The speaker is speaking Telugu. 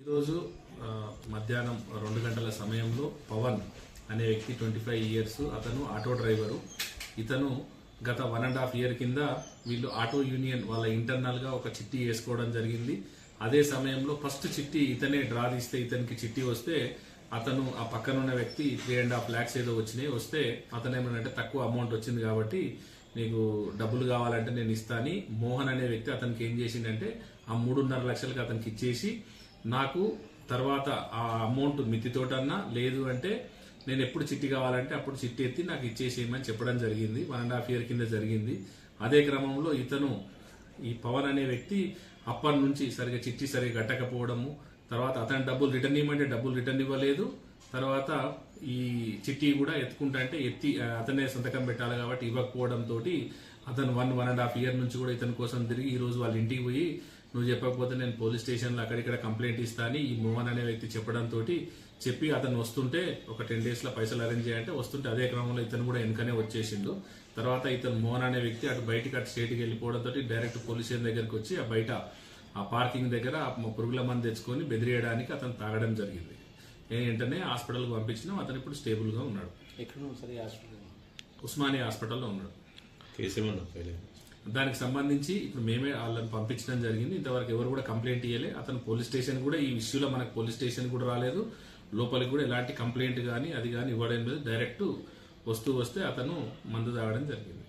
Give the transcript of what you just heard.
ఈరోజు మధ్యాహ్నం 2 గంటల సమయంలో పవన్ అనే వ్యక్తి 25 ఇయర్స్, అతను ఆటో డ్రైవరు. ఇతను గత 1.5 ఇయర్ కింద వీళ్ళు ఆటో యూనియన్ వాళ్ళ ఇంటర్నల్ గా ఒక చిట్టి వేసుకోవడం జరిగింది. అదే సమయంలో ఫస్ట్ చిట్టి ఇతనే డ్రా తీస్తే ఇతనికి చిట్టి వస్తే అతను ఆ పక్కన ఉన్న వ్యక్తి 3.5 lakhs ఏదో వచ్చినాయి. వస్తే అతను ఏమనంటే తక్కువ అమౌంట్ వచ్చింది కాబట్టి నీకు డబ్బులు కావాలంటే నేను ఇస్తాను. మోహన్ అనే వ్యక్తి అతనికి ఏం చేసిందంటే ఆ 3.5 లక్షలకి అతనికి ఇచ్చేసి నాకు తర్వాత ఆ అమౌంట్ మితితోటన్నా లేదు అంటే నేను ఎప్పుడు చిట్టి కావాలంటే అప్పుడు చిట్టి ఎత్తి నాకు ఇచ్చేసేయమని చెప్పడం జరిగింది. 1.5 ఇయర్ కింద జరిగింది. అదే క్రమంలో ఇతను ఈ పవన్ అనే వ్యక్తి అప్పటి నుంచి సరిగా చిట్టి సరిగా కట్టకపోవడము, తర్వాత అతని డబ్బులు రిటర్న్ ఇవ్వమంటే డబ్బులు రిటర్న్ ఇవ్వలేదు. తర్వాత ఈ చిట్టి కూడా ఎత్తుకుంటా అంటే ఎత్తి అతనే సంతకం పెట్టాలి కాబట్టి ఇవ్వకపోవడంతో అతను 1.5 ఇయర్ నుంచి కూడా ఇతని కోసం తిరిగి ఈ రోజు వాళ్ళ ఇంటికి పోయి నువ్వు చెప్పకపోతే నేను పోలీస్ స్టేషన్లో అక్కడిక్కడ కంప్లైంట్ ఇస్తాను ఈ మోహన్ అనే వ్యక్తి చెప్పడంతో చెప్పి అతను వస్తుంటే ఒక 10 days లో పైసలు అరేంజ్ చేయాలంటే వస్తుంటే అదే క్రమంలో ఇతను కూడా వెనకనే వచ్చేసిండు. తర్వాత ఇతను మోహన్ అనే వ్యక్తి అటు బయటికి అటు స్టేట్కి వెళ్ళిపోవడంతో డైరెక్ట్ పోలీస్ స్టేషన్ దగ్గరికి వచ్చి ఆ బయట ఆ పార్కింగ్ దగ్గర పురుగుల మందు తెచ్చుకొని బెదిరియడానికి అతను తాగడం జరిగింది. వెంటనే హాస్పిటల్కి పంపించినాం. అతను ఇప్పుడు స్టేబుల్ గా ఉన్నాడు. ఉస్మానియా హాస్పిటల్లో ఉన్నాడు. దానికి సంబంధించి ఇప్పుడు మేమే వాళ్ళని పంపించడం జరిగింది. ఇంతవరకు ఎవరు కూడా కంప్లైంట్ ఇవ్వలే. అతను పోలీస్ స్టేషన్ కూడా ఈ ఇష్యూలో మనకు పోలీస్ స్టేషన్ కూడా రాలేదు. లోపలికి కూడా ఎలాంటి కంప్లైంట్ కానీ అది కానీ ఇవ్వడం లేదు. డైరెక్ట్ వస్తే అతను మందు తాగడం జరిగింది.